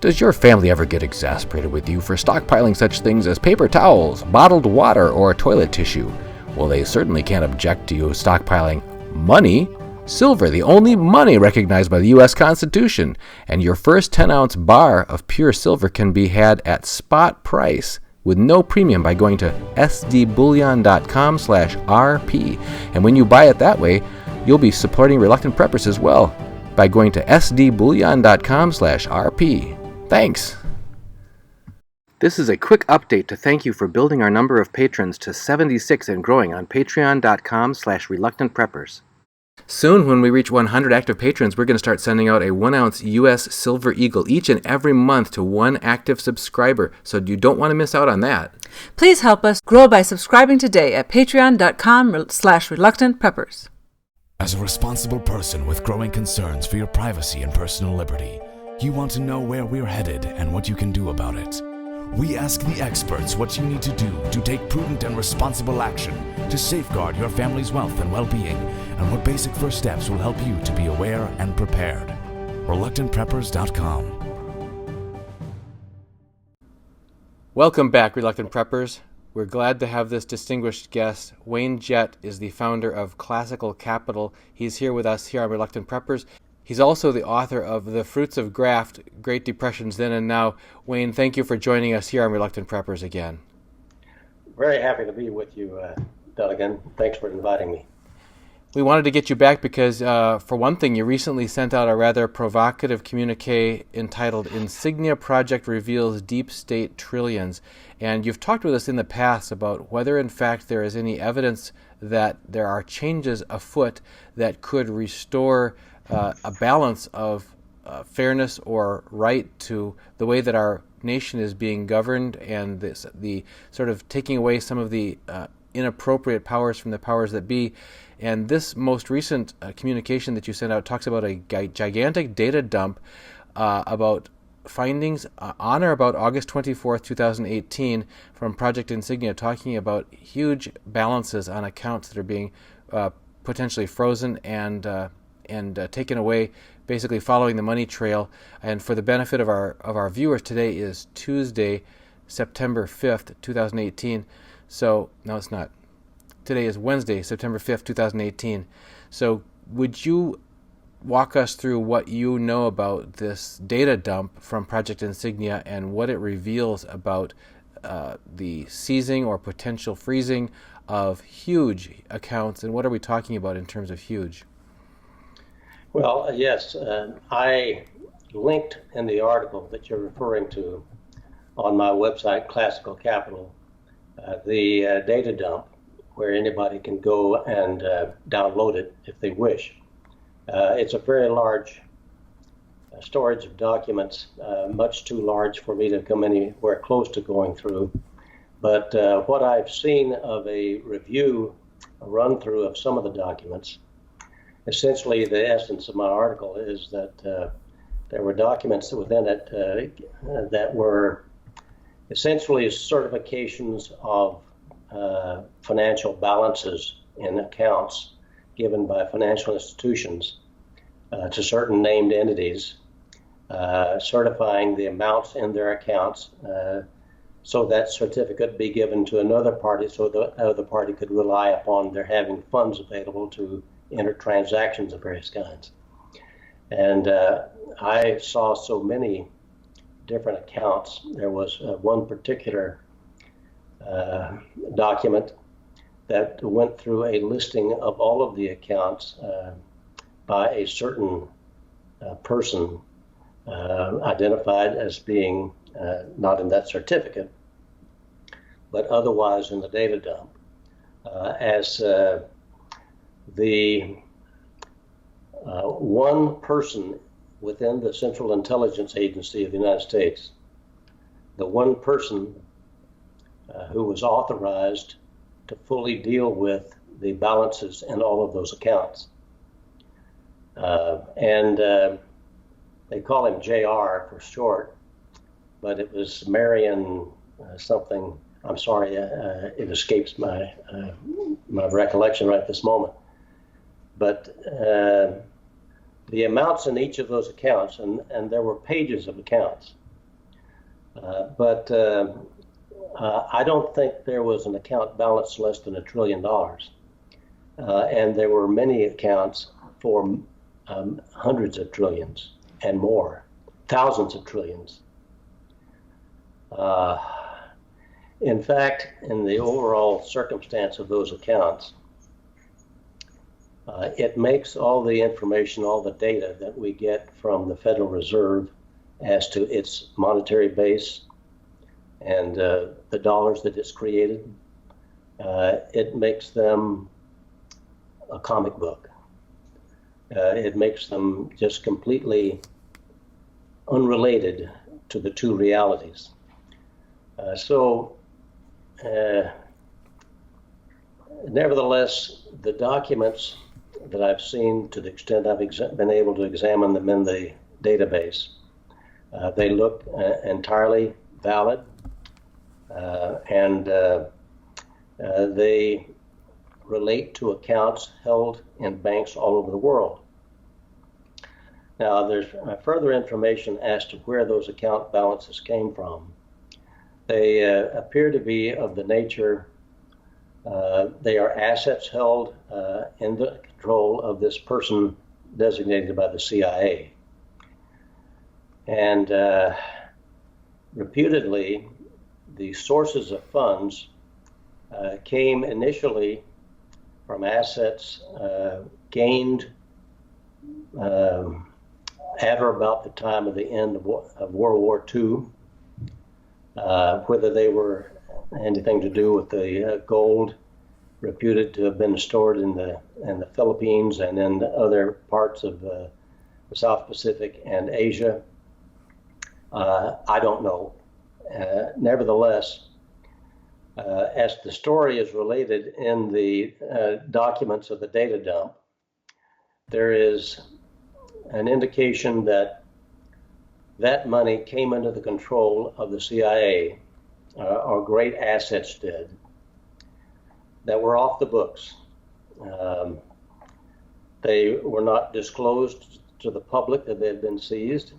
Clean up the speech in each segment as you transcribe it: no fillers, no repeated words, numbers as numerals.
Does your family ever get exasperated with you for stockpiling such things as paper towels, bottled water, or toilet tissue? Well, they certainly can't object to you stockpiling money. Silver, the only money recognized by the U.S. Constitution, and your first 10-ounce bar of pure silver can be had at spot price with no premium by going to sdbullion.com/rp. And when you buy it that way, you'll be supporting Reluctant Preppers as well by going to sdbullion.com/rp. Thanks. This is a quick update to thank you for building our number of patrons to 76 and growing on patreon.com/reluctantpreppers. Soon, when we reach 100 active patrons, we're going to start sending out a 1-ounce U.S. Silver Eagle each and every month to one active subscriber, so you don't want to miss out on that. Please help us grow by subscribing today at patreon.com/reluctantpreppers. As a responsible person with growing concerns for your privacy and personal liberty, you want to know where we're headed and what you can do about it. We ask the experts what you need to do to take prudent and responsible action to safeguard your family's wealth and well-being, and what basic first steps will help you to be aware and prepared. ReluctantPreppers.com. Welcome back, Reluctant Preppers. We're glad to have this distinguished guest. Wayne Jett is the founder of Classical Capital. He's here with us here on Reluctant Preppers. He's also the author of The Fruits of Graft, Great Depressions Then and Now. Wayne, thank you for joining us here on Reluctant Preppers again. Very happy to be with you, Doug. Thanks for inviting me. We wanted to get you back because, for one thing, you recently sent out a rather provocative communique entitled Insignia Project Reveals Deep State Trillions. And you've talked with us in the past about whether, in fact, there is any evidence that there are changes afoot that could restore a balance of fairness or right to the way that our nation is being governed, and the sort of taking away some of the inappropriate powers from the powers that be. And this most recent communication that you sent out talks about a gigantic data dump about findings on or about August 24th, 2018 from Project Insignia, talking about huge balances on accounts that are being potentially frozen and taken away, basically following the money trail. And for the benefit of our viewers, today is Tuesday, September 5th, 2018. So, no, it's not. Today is Wednesday, September 5th, 2018. So would you walk us through what you know about this data dump from Project Insignia and what it reveals about the seizing or potential freezing of huge accounts, and what are we talking about in terms of huge? Well, yes, I linked in the article that you're referring to on my website, Classical Capital, the data dump, where anybody can go and download it if they wish. It's a very large storage of documents, much too large for me to come anywhere close to going through. But what I've seen of a review, a run-through of some of the documents, essentially the essence of my article is that there were documents within it that were essentially certifications of financial balances in accounts given by financial institutions to certain named entities, certifying the amounts in their accounts so that certificate be given to another party so the other party could rely upon their having funds available to enter transactions of various kinds. And I saw so many different accounts. There was one particular document that went through a listing of all of the accounts by a certain person identified as being not in that certificate, but otherwise in the data dump, as the one person within the Central Intelligence Agency of the United States, the one person who was authorized to fully deal with the balances in all of those accounts. And they call him JR for short, but it was Marion something. I'm sorry, it escapes my recollection right this moment. But the amounts in each of those accounts, and there were pages of accounts, But I don't think there was an account balance less than $1 trillion. And there were many accounts for hundreds of trillions and more, thousands of trillions. In fact, in the overall circumstance of those accounts, it makes all the information, all the data that we get from the Federal Reserve as to its monetary base and the dollars that it's created, it makes them a comic book. It makes them just completely unrelated to the two realities. Nevertheless, the documents that I've seen, to the extent I've been able to examine them in the database, they look entirely valid, and they relate to accounts held in banks all over the world. Now, there's further information as to where those account balances came from. They appear to be of the nature, they are assets held in the control of this person designated by the CIA. And reputedly, the sources of funds came initially from assets gained at or about the time of the end of World War II, whether they were anything to do with the gold reputed to have been stored in the Philippines and in other parts of the South Pacific and Asia. I don't know. Nevertheless, as the story is related in the documents of the data dump, there is an indication that that money came into the control of the CIA, or great assets did, that were off the books. They were not disclosed to the public that they had been seized.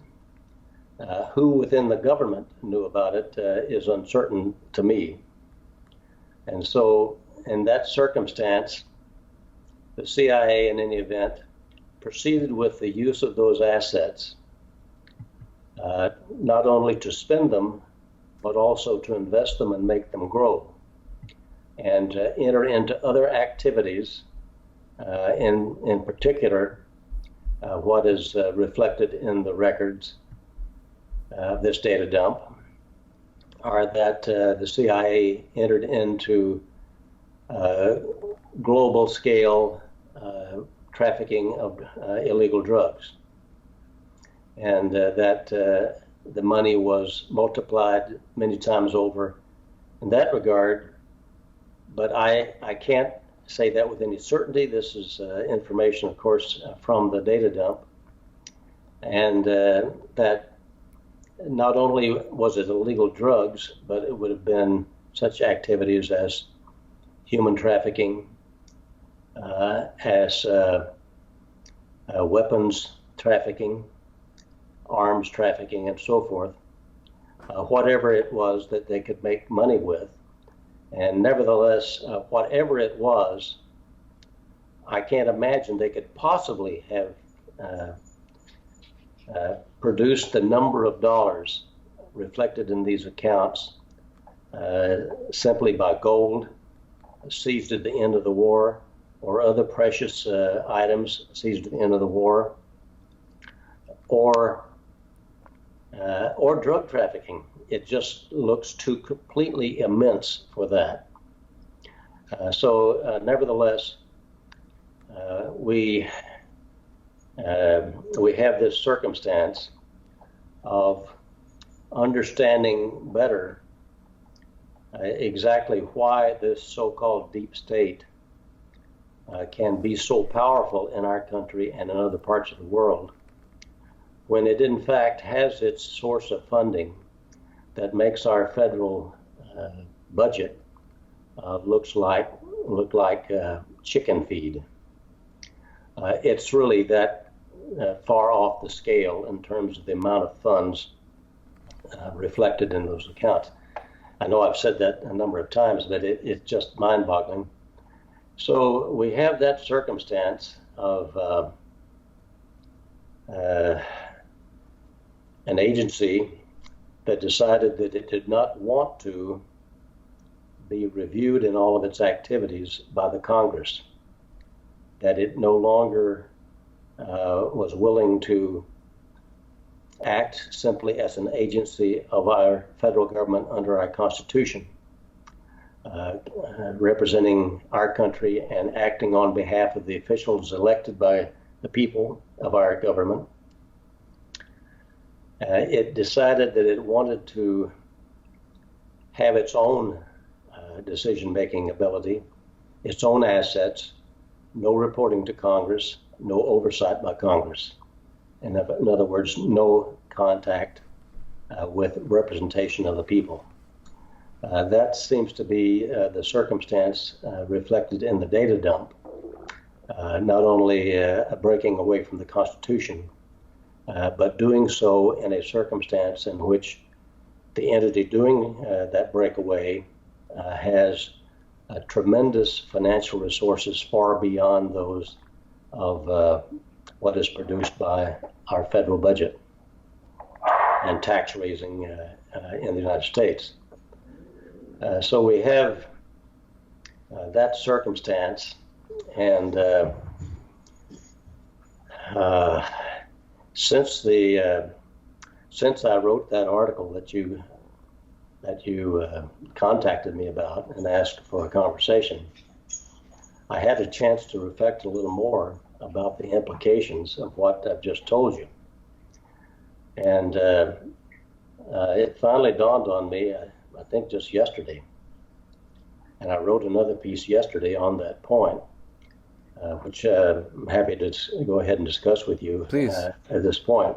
Who within the government knew about it is uncertain to me. And so in that circumstance, the CIA in any event proceeded with the use of those assets, not only to spend them, but also to invest them and make them grow, and enter into other activities, in particular, what is reflected in the records of this data dump are that the CIA entered into global scale trafficking of illegal drugs, and that the money was multiplied many times over in that regard. But I can't say that with any certainty. This is information, of course, from the data dump, and that not only was it illegal drugs, but it would have been such activities as human trafficking, as weapons trafficking, arms trafficking, and so forth, whatever it was that they could make money with. And nevertheless, whatever it was, I can't imagine they could possibly have produced the number of dollars reflected in these accounts simply by gold seized at the end of the war, or other precious items seized at the end of the war, or drug trafficking. It just looks too completely immense for that. Nevertheless, we have this circumstance of understanding better exactly why this so-called deep state can be so powerful in our country and in other parts of the world, when it in fact has its source of funding that makes our federal budget look like chicken feed. It's really that far off the scale in terms of the amount of funds reflected in those accounts. I know I've said that a number of times, but it's just mind-boggling. So we have that circumstance of an agency that decided that it did not want to be reviewed in all of its activities by the Congress, that it no longer was willing to act simply as an agency of our federal government under our Constitution, representing our country and acting on behalf of the officials elected by the people of our government. It decided that it wanted to have its own decision-making ability, its own assets, no reporting to Congress, no oversight by Congress. In other words, no contact with representation of the people. That seems to be the circumstance reflected in the data dump, not only a breaking away from the Constitution, but doing so in a circumstance in which the entity doing that breakaway has tremendous financial resources far beyond those of what is produced by our federal budget and tax raising in the United States. So we have that circumstance, and since I wrote that article that you contacted me about and asked for a conversation, I had a chance to reflect a little more about the implications of what I've just told you. And it finally dawned on me, I think just yesterday, and I wrote another piece yesterday on that point, which I'm happy to go ahead and discuss with you. Please. At this point.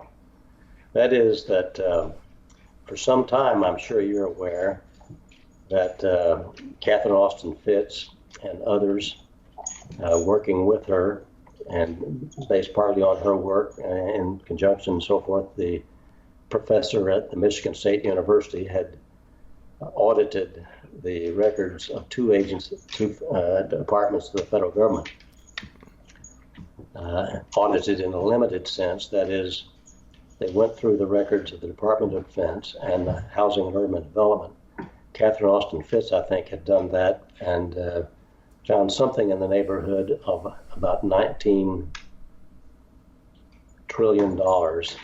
That is that for some time, I'm sure you're aware that Catherine Austin Fitts and others working with her and based partly on her work in conjunction and so forth, the professor at the Michigan State University had audited the records of two departments of the federal government. Audited in a limited sense, that is, they went through the records of the Department of Defense and the Housing and Urban Development. Catherine Austin Fitts, I think, had done that and found something in the neighborhood of about $19 trillion that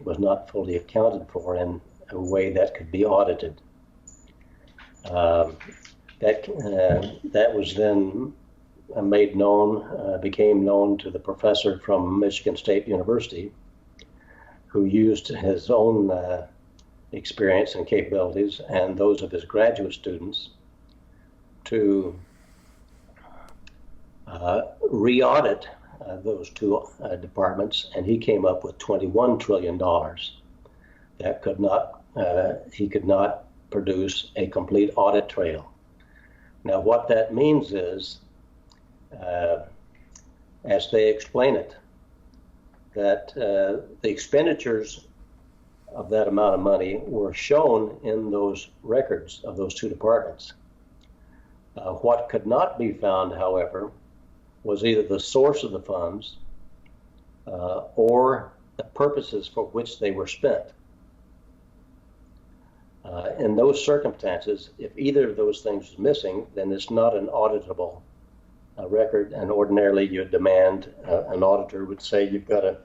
was not fully accounted for in a way that could be audited. That was then made known, became known to the professor from Michigan State University, who used his own experience and capabilities and those of his graduate students to re-audit those two departments, and he came up with $21 trillion that he could not produce a complete audit trail. Now, what that means is, as they explain it, that the expenditures of that amount of money were shown in those records of those two departments. What could not be found, however, was either the source of the funds or the purposes for which they were spent. In those circumstances, if either of those things is missing, then it's not an auditable record, and ordinarily you'd demand, an auditor would say, you've got to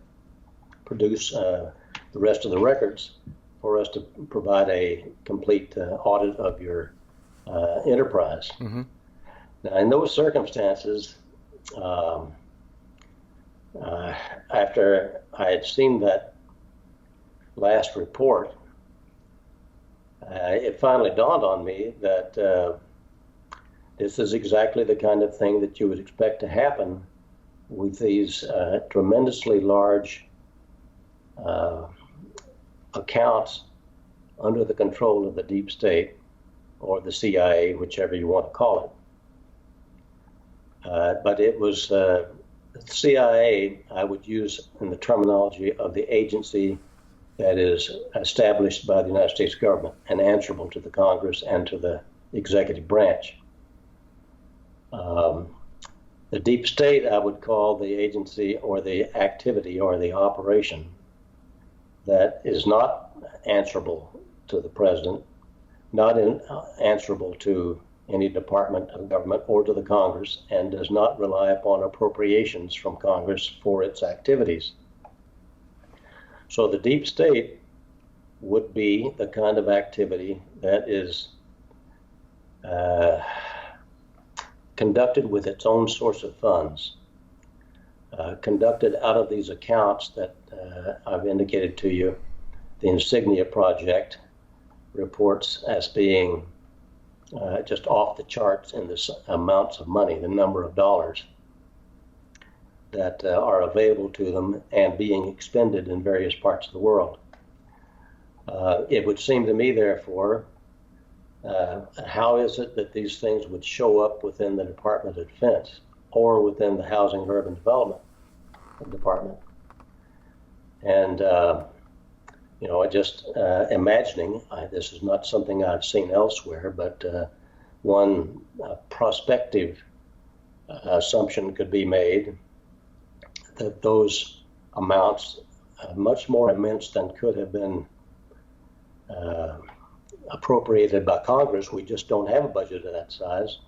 produce the rest of the records for us to provide a complete audit of your enterprise. Mm-hmm. Now, in those circumstances, after I had seen that last report, it finally dawned on me that this is exactly the kind of thing that you would expect to happen with these tremendously large accounts under the control of the deep state or the CIA, whichever you want to call it. But it was the CIA, I would use in the terminology of the agency that is established by the United States government and answerable to the Congress and to the executive branch. The deep state, I would call the agency or the activity or the operation that is not answerable to the president, not answerable to any department of government or to the Congress, and does not rely upon appropriations from Congress for its activities. So the deep state would be the kind of activity that is conducted with its own source of funds, conducted out of these accounts that I've indicated to you. The Insignia Project reports as being just off the charts in the amounts of money, the number of dollars that are available to them and being expended in various parts of the world. It would seem to me, therefore, how is it that these things would show up within the Department of Defense or within the Housing and Urban Development Department? And, just imagining, this is not something I've seen elsewhere, but one prospective assumption could be made that those amounts, much more immense than could have been appropriated by Congress, we just don't have a budget of that size.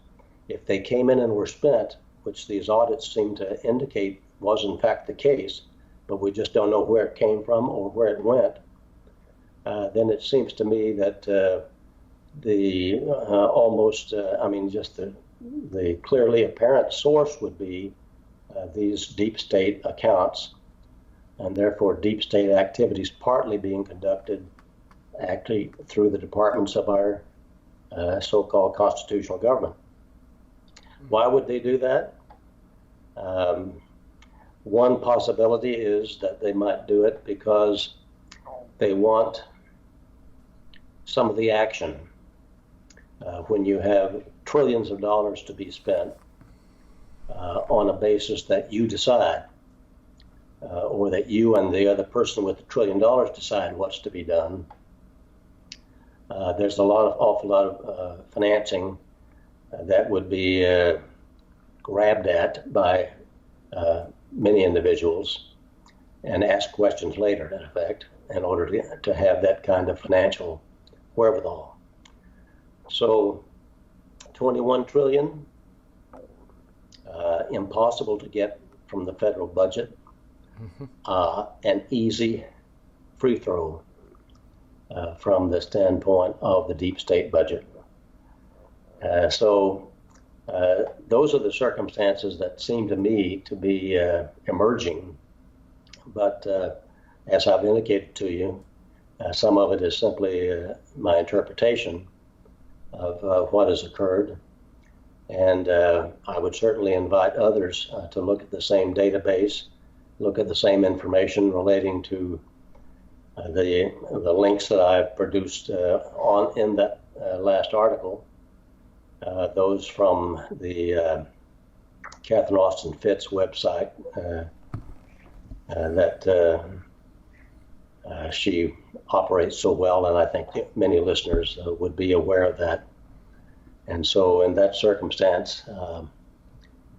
If they came in and were spent, which these audits seem to indicate was in fact the case, but we just don't know where it came from or where it went, then it seems to me that the clearly apparent source would be these deep state accounts, and therefore deep state activities partly being conducted actually through the departments of our so-called constitutional government. Why would they do that? One possibility is that they might do it because they want some of the action. When you have trillions of dollars to be spent on a basis that you decide, or that you and the other person with the $1 trillion decide what's to be done, there's awful lot of financing that would be grabbed at by many individuals and asked questions later, in effect, in order to have that kind of financial wherewithal. So 21 trillion, impossible to get from the federal budget, an easy free throw from the standpoint of the deep state budget. So those are the circumstances that seem to me to be emerging. But as I've indicated to you, some of it is simply my interpretation of what has occurred. And I would certainly invite others to look at the same database, look at the same information relating to the links that I've produced in that last article, those from the Catherine Austin Fitts website that she operates so well, and I think many listeners would be aware of that. And so in that circumstance,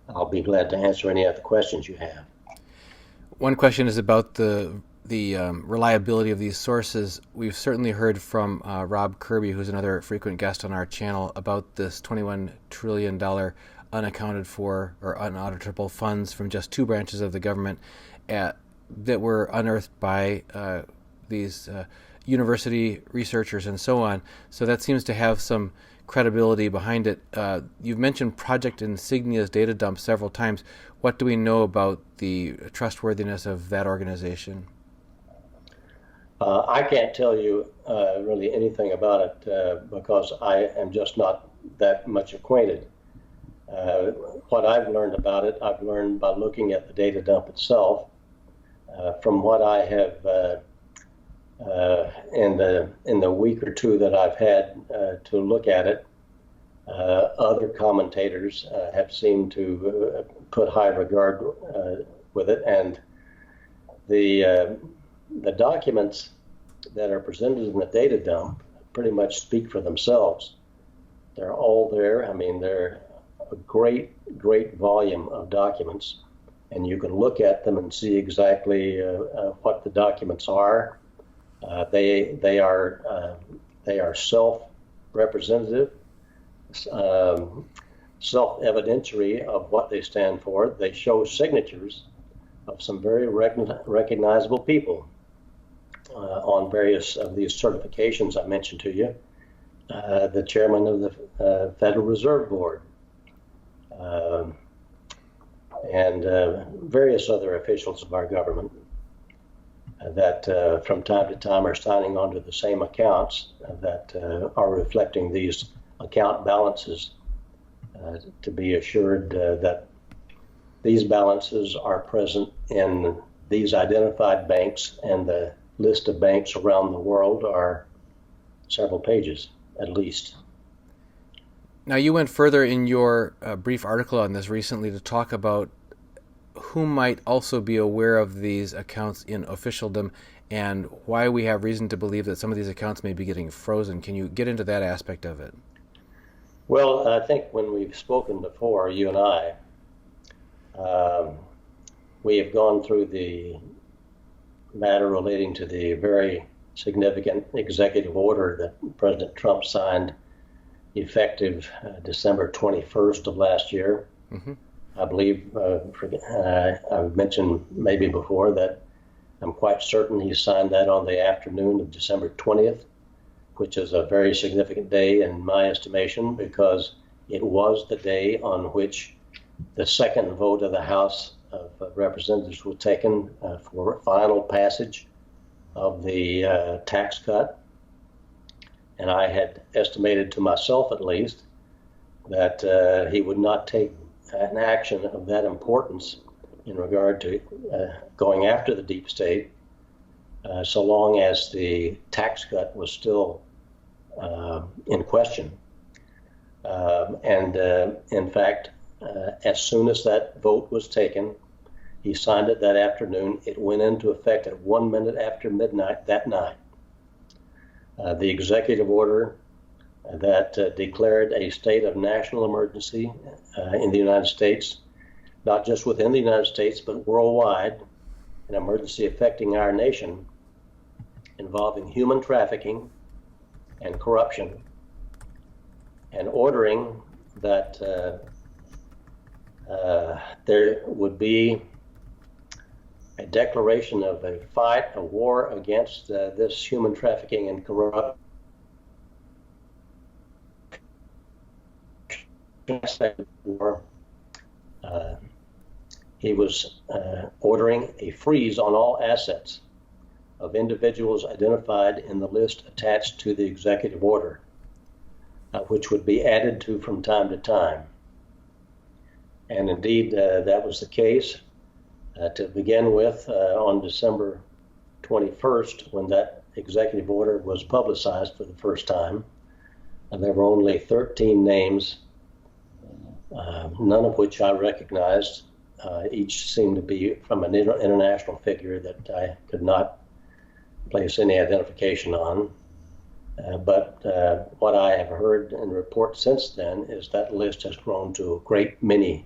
I'll be glad to answer any other questions you have. One question is about the reliability of these sources. We've certainly heard from Rob Kirby, who's another frequent guest on our channel, about this $21 trillion unaccounted for or unauditable funds from just two branches of the government that were unearthed by these university researchers and so on. So that seems to have some credibility behind it. You've mentioned Project Insignia's data dump several times. What do we know about the trustworthiness of that organization? I can't tell you really anything about it because I am just not that much acquainted. What I've learned about it, I've learned by looking at the data dump itself. From what I have in the week or two that I've had to look at it, other commentators have seemed to put high regard with it, and the documents that are presented in the data dump pretty much speak for themselves. They're all there. I mean, they're a great volume of documents, and you can look at them and see exactly what the documents are. They are self-representative, self-evidentiary of what they stand for. They show signatures of some very recognizable people on various of these certifications I mentioned to you. The chairman of the Federal Reserve Board, and various other officials of our government that from time to time are signing on to the same accounts that are reflecting these account balances to be assured that these balances are present in these identified banks, and the list of banks around the world are several pages at least. Now, you went further in your brief article on this recently to talk about who might also be aware of these accounts in officialdom and why we have reason to believe that some of these accounts may be getting frozen. Can you get into that aspect of it? Well, I think when we've spoken before, you and I, we have gone through the matter relating to the very significant executive order that President Trump signed effective December 21st of last year. Mm-hmm. I believe I've mentioned maybe before that I'm quite certain he signed that on the afternoon of December 20th, which is a very significant day in my estimation, because it was the day on which the second vote of the House of Representatives was taken for final passage of the tax cut. And I had estimated to myself, at least, that he would not take an action of that importance in regard to going after the deep state so long as the tax cut was still in question. In fact, as soon as that vote was taken, he signed it that afternoon. It went into effect at 1 minute after midnight that night. The executive order that declared a state of national emergency in the United States, not just within the United States, but worldwide, an emergency affecting our nation, involving human trafficking and corruption, and ordering that there would be a declaration of a fight, a war against this human trafficking and corruption. He was ordering a freeze on all assets of individuals identified in the list attached to the executive order, which would be added to from time to time. And indeed, that was the case. To begin with, on December 21st, when that executive order was publicized for the first time, and there were only 13 names, none of which I recognized. Each seemed to be from an international figure that I could not place any identification on. But what I have heard in reports since then is that list has grown to a great many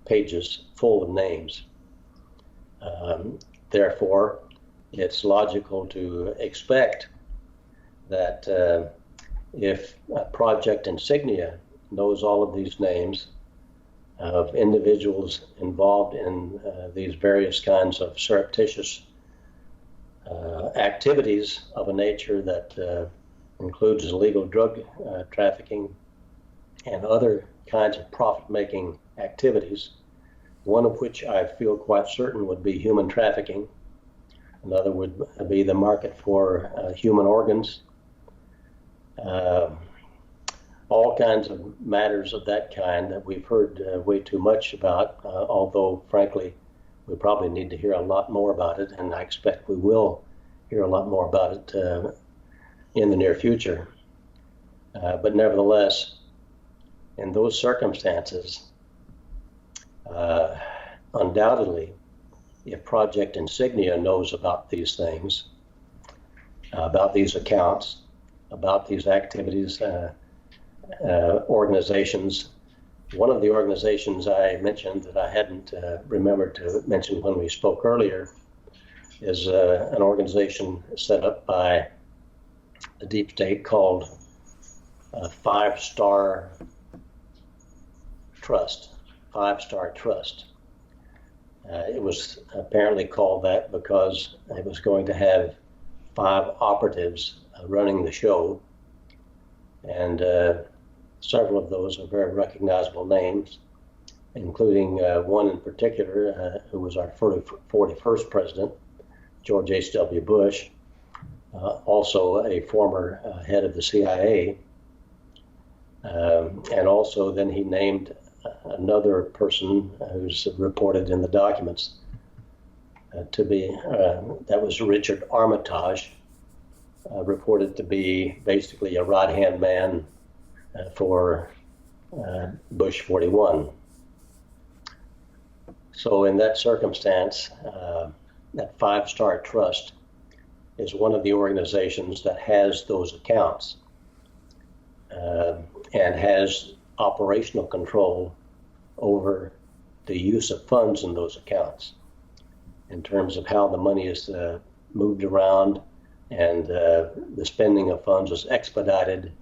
pages full of names. Therefore, it's logical to expect that if Project Insignia knows all of these names of individuals involved in these various kinds of surreptitious activities of a nature that includes illegal drug trafficking and other kinds of profit-making activities, one of which I feel quite certain would be human trafficking. Another would be the market for human organs. All kinds of matters of that kind that we've heard way too much about, although, frankly, we probably need to hear a lot more about it, and I expect we will hear a lot more about it in the near future. But nevertheless, in those circumstances, undoubtedly, if Project Insignia knows about these things, about these accounts, about these activities, organizations. One of the organizations I mentioned that I hadn't remembered to mention when we spoke earlier is an organization set up by the deep state called Five-Star Trust. Five-Star Trust. It was apparently called that because it was going to have 5 operatives running the show, and several of those are very recognizable names, including one in particular who was our 41st president, George H.W. Bush, also a former head of the CIA, and also then he named another person who's reported in the documents to be, that was Richard Armitage, reported to be basically a right-hand man for Bush 41. So in that circumstance, that Five-Star Trust is one of the organizations that has those accounts and has operational control over the use of funds in those accounts in terms of how the money is moved around, and the spending of funds is expedited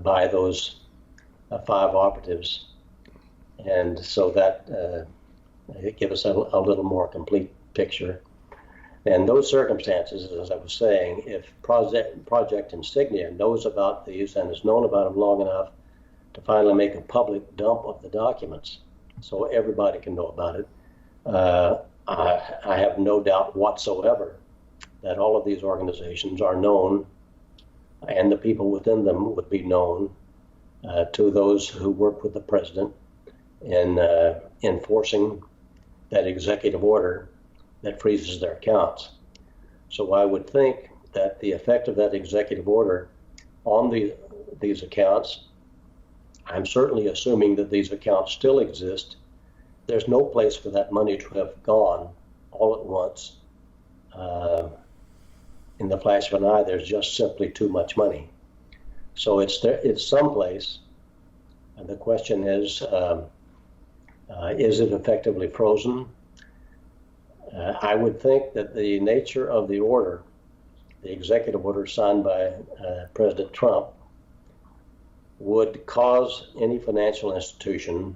by those 5 operatives. And so that it gives us a little more complete picture. And those circumstances, as I was saying, if Project Insignia knows about these and has known about them long enough to finally make a public dump of the documents so everybody can know about it, I have no doubt whatsoever that all of these organizations are known, and the people within them would be known to those who work with the president in enforcing that executive order that freezes their accounts. So I would think that the effect of that executive order on these accounts, I'm certainly assuming that these accounts still exist. There's no place for that money to have gone all at once. In the flash of an eye, there's just simply too much money. So it's someplace, and the question is it effectively frozen? I would think that the nature of the order, the executive order signed by President Trump, would cause any financial institution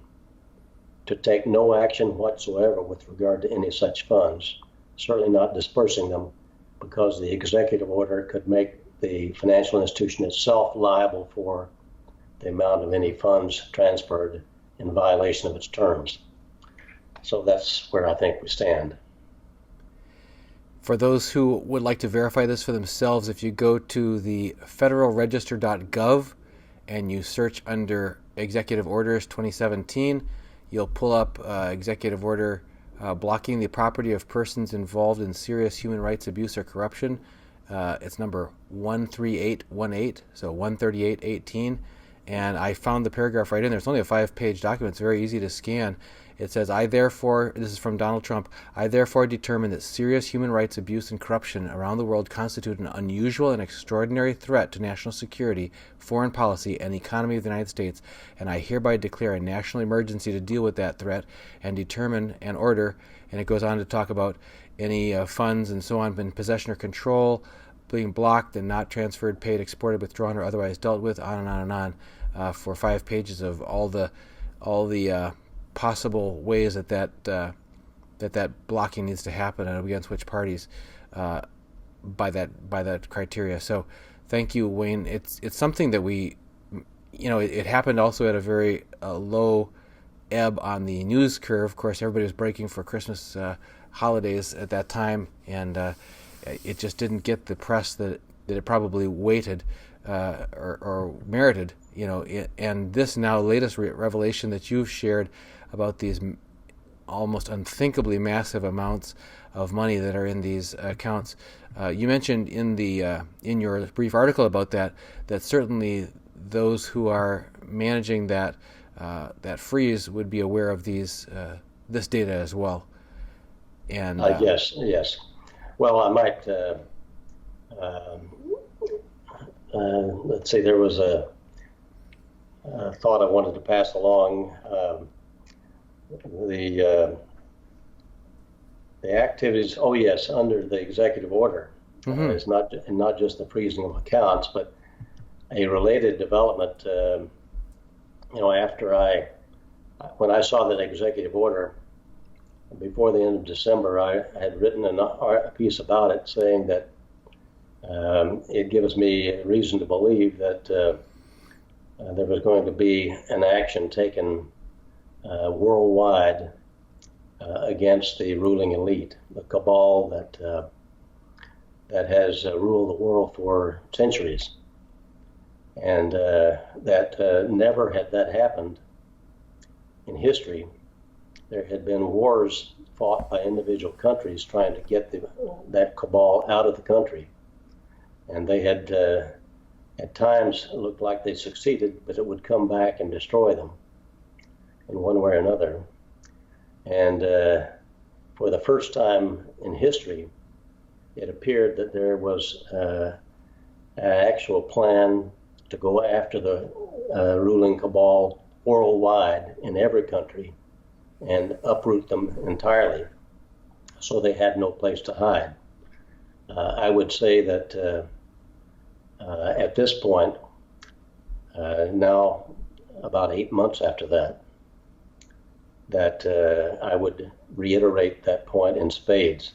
to take no action whatsoever with regard to any such funds, certainly not dispersing them, because the executive order could make the financial institution itself liable for the amount of any funds transferred in violation of its terms. So that's where I think we stand. For those who would like to verify this for themselves, if you go to the federalregister.gov and you search under Executive Orders 2017, you'll pull up Executive Order blocking the property of persons involved in serious human rights abuse or corruption. It's number 13818, so 13818. And I found the paragraph right in there. It's only a 5-page document. It's very easy to scan. It says, I therefore, this is from Donald Trump, I therefore determine that serious human rights abuse and corruption around the world constitute an unusual and extraordinary threat to national security, foreign policy, and the economy of the United States, and I hereby declare a national emergency to deal with that threat and determine and order, and it goes on to talk about any funds and so on in possession or control being blocked and not transferred, paid, exported, withdrawn, or otherwise dealt with, on and on and on, for 5 pages of all the possible ways that blocking needs to happen and against which parties by that criteria. So thank you, Wayne. It's something that we, it happened also at a very low ebb on the news curve. Of course, everybody was breaking for Christmas holidays at that time, and it just didn't get the press that it probably waited or merited. And this now latest revelation that you've shared about these almost unthinkably massive amounts of money that are in these accounts. You mentioned in your brief article about that certainly those who are managing that freeze would be aware of this data as well. And yes. Well, I might Let's see, there was a thought I wanted to pass along. The activities, oh yes, under the executive order. It's not just the freezing of accounts, but a related development. After when I saw that executive order before the end of December, I had written a piece about it, saying that it gives me reason to believe that there was going to be an action taken worldwide against the ruling elite, the cabal that has ruled the world for centuries. And that never had that happened in history. There had been wars fought by individual countries trying to get that cabal out of the country. And they had, at times, looked like they succeeded, but it would come back and destroy them in one way or another. And for the first time in history, it appeared that there was an actual plan to go after the ruling cabal worldwide in every country and uproot them entirely, so they had no place to hide. I would say that at this point, now about 8 months after that I would reiterate that point in spades.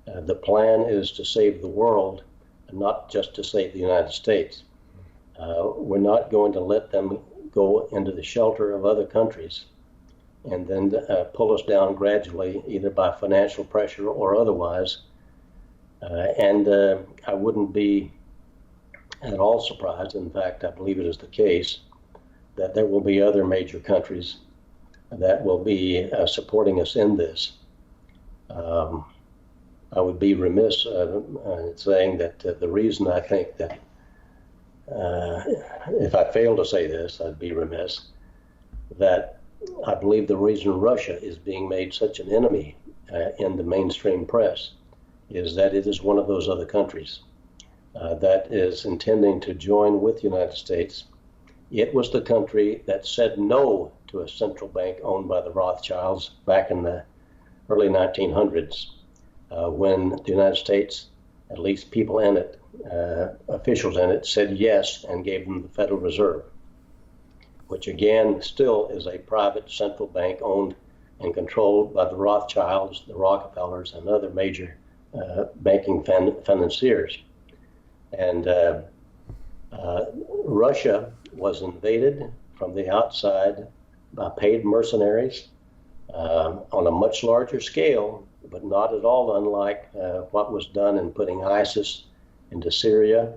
The plan is to save the world, and not just to save the United States. We're not going to let them go into the shelter of other countries and then pull us down gradually, either by financial pressure or otherwise. And I wouldn't be at all surprised, in fact, I believe it is the case, that there will be other major countries that will be supporting us in this. I would be remiss saying that the reason I think that, if I fail to say this, I'd be remiss, that I believe the reason Russia is being made such an enemy in the mainstream press is that it is one of those other countries that is intending to join with the United States. It was the country that said no to a central bank owned by the Rothschilds back in the early 1900s, when the United States, at least people in it, officials in it, said yes and gave them the Federal Reserve, which again still is a private central bank owned and controlled by the Rothschilds, the Rockefellers, and other major banking financiers. And Russia was invaded from the outside by paid mercenaries on a much larger scale, but not at all unlike what was done in putting ISIS into Syria,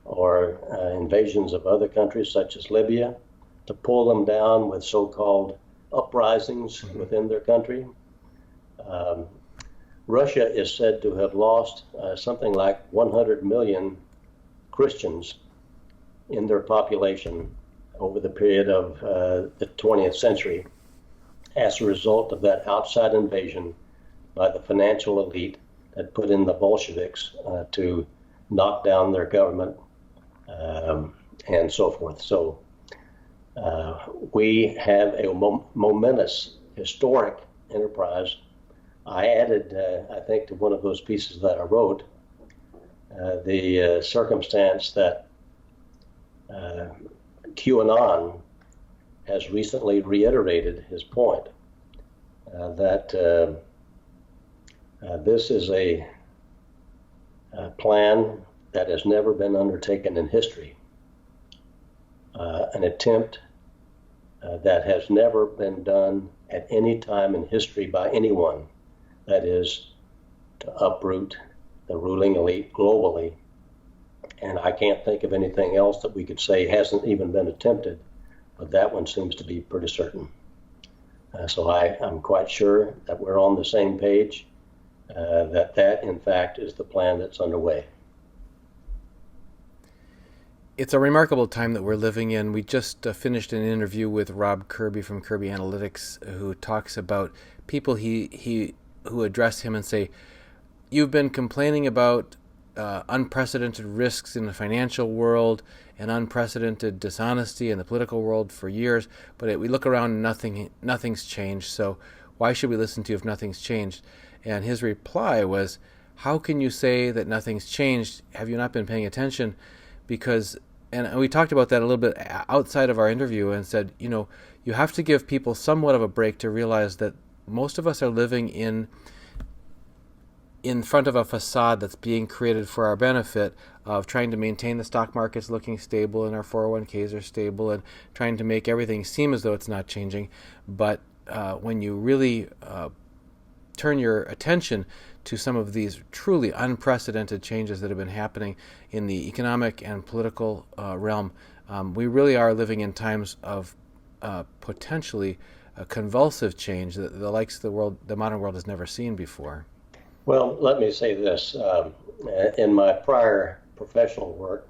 or invasions of other countries such as Libya, to pull them down with so-called uprisings within their country. Russia is said to have lost something like 100 million Christians in their population over the period of the 20th century as a result of that outside invasion by the financial elite that put in the Bolsheviks to knock down their government and so forth. So we have a momentous, historic enterprise. I added, I think, to one of those pieces that I wrote, the circumstance that QAnon has recently reiterated his point that this is a plan that has never been undertaken in history, an attempt that has never been done at any time in history by anyone, that is, to uproot the ruling elite globally. And I can't think of anything else that we could say hasn't even been attempted, but that one seems to be pretty certain. So I'm quite sure that we're on the same page, that in fact is the plan that's underway. It's a remarkable time that we're living in. We just finished an interview with Rob Kirby from Kirby Analytics, who talks about people who address him and say, "You've been complaining about unprecedented risks in the financial world and unprecedented dishonesty in the political world for years, but we look around and nothing's changed, so why should we listen to you if nothing's changed? And his reply was, how can you say that nothing's changed? Have you not been paying attention? Because, and we talked about that a little bit outside of our interview and said, you have to give people somewhat of a break to realize that most of us are living in front of a facade that's being created for our benefit of trying to maintain the stock markets looking stable and our 401ks are stable and trying to make everything seem as though it's not changing. But when you really turn your attention to some of these truly unprecedented changes that have been happening in the economic and political realm, we really are living in times of potentially convulsive change that the likes of the modern world has never seen before. Well, let me say this. In my prior professional work,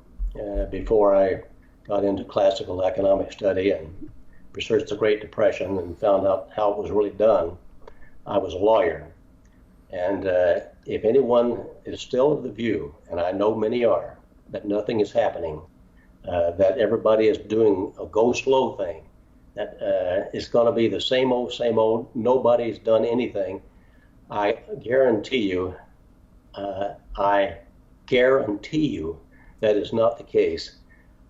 before I got into classical economic study and researched the Great Depression and found out how it was really done, I was a lawyer. And if anyone is still of the view, and I know many are, that nothing is happening, that everybody is doing a go slow thing, that it's going to be the same old, nobody's done anything, I guarantee you that is not the case.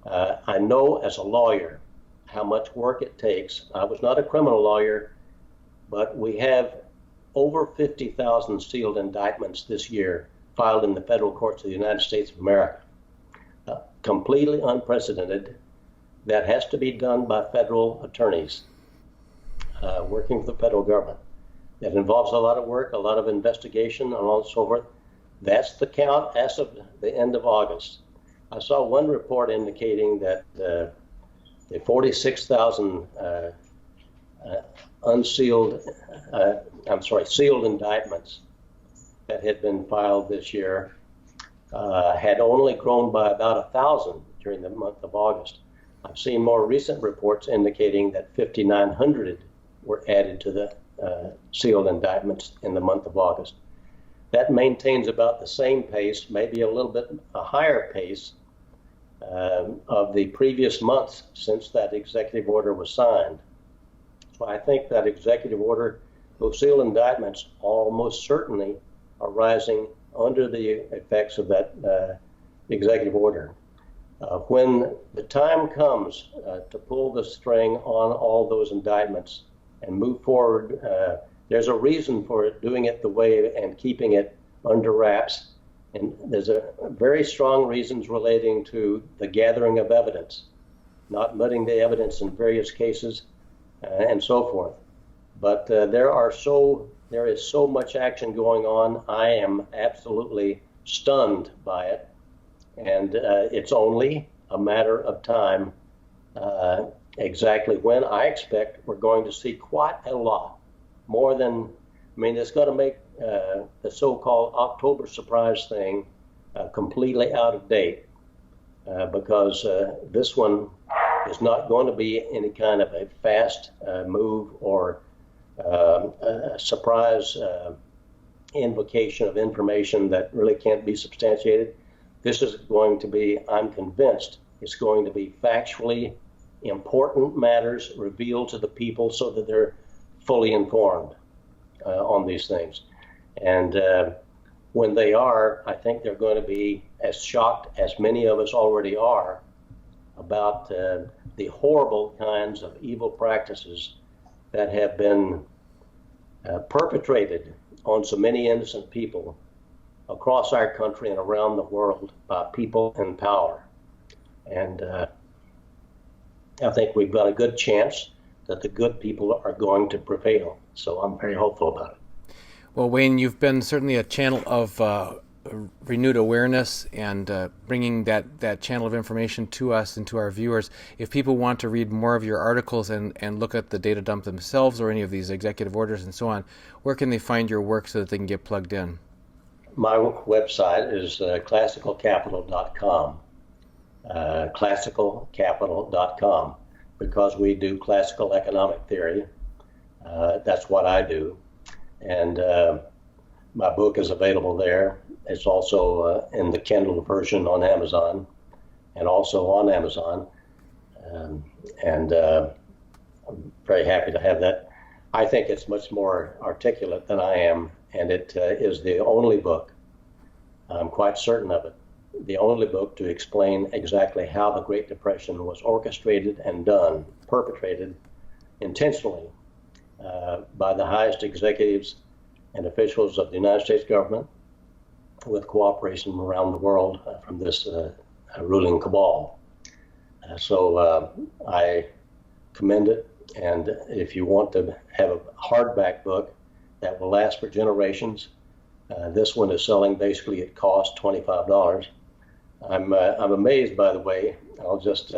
I know as a lawyer how much work it takes. I was not a criminal lawyer, but we have over 50,000 sealed indictments this year filed in the federal courts of the United States of America. Completely unprecedented. That has to be done by federal attorneys working for the federal government. That involves a lot of work, a lot of investigation, and all so forth. That's the count as of the end of August. I saw one report indicating that the 46,000 sealed indictments that had been filed this year had only grown by about 1,000 during the month of August. I've seen more recent reports indicating that 5,900 were added to the sealed indictments in the month of August. That maintains about the same pace, maybe a little bit a higher pace of the previous months since that executive order was signed. So I think that executive order, those sealed indictments almost certainly are rising under the effects of that executive order. When the time comes to pull the string on all those indictments and move forward, there's a reason for it, doing it the way and keeping it under wraps. And there's a very strong reasons relating to the gathering of evidence, not mudding the evidence in various cases and so forth. But there is so much action going on. I am absolutely stunned by it. And it's only a matter of time exactly when. I expect we're going to see quite a lot more than, it's going to make the so-called October surprise thing completely out of date because this one is not going to be any kind of a fast move or a surprise invocation of information that really can't be substantiated. This is going to be, I'm convinced, it's going to be factually important matters revealed to the people so that they're fully informed on these things. And when they are, I think they're going to be as shocked as many of us already are about the horrible kinds of evil practices that have been perpetrated on so many innocent people across our country and around the world by people in power. And I think we've got a good chance that the good people are going to prevail. So I'm very hopeful about it. Well, Wayne, you've been certainly a channel of renewed awareness and bringing that channel of information to us and to our viewers. If people want to read more of your articles and look at the data dump themselves or any of these executive orders and so on, where can they find your work so that they can get plugged in? My website is classicalcapital.com. Classicalcapital.com, because we do classical economic theory. That's what I do. And My book is available there. It's also in the Kindle version on Amazon, and also on Amazon. And I'm very happy to have that. I think it's much more articulate than I am, and it is the only book, I'm quite certain of it, the only book to explain exactly how the Great Depression was orchestrated and done, perpetrated intentionally by the highest executives and officials of the United States government with cooperation from around the world from this ruling cabal. So I commend it, and if you want to have a hardback book that will last for generations, this one is selling basically at cost, $25. I'm amazed, by the way. I'll just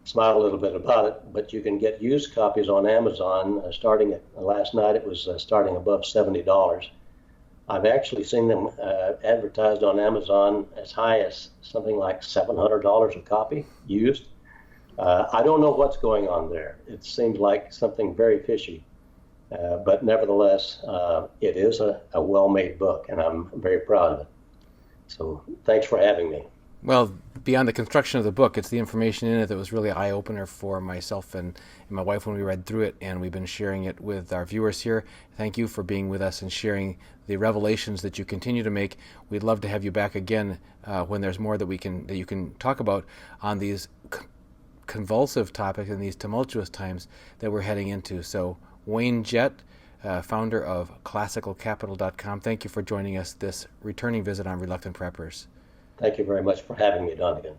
smile a little bit about it, but you can get used copies on Amazon starting at, last night it was starting above $70. I've actually seen them advertised on Amazon as high as something like $700 a copy used. I don't know what's going on there. It seems like something very fishy, but nevertheless, it is a well-made book, and I'm very proud of it. So thanks for having me. Well, beyond the construction of the book, it's the information in it that was really eye-opener for myself and my wife when we read through it, and we've been sharing it with our viewers here. Thank you for being with us and sharing the revelations that you continue to make. We'd love to have you back again when there's more that you can talk about on these convulsive topics and these tumultuous times that we're heading into. So Wayne Jett, founder of classicalcapital.com, thank you for joining us this returning visit on Reluctant Preppers. Thank you very much for having me, Donegan.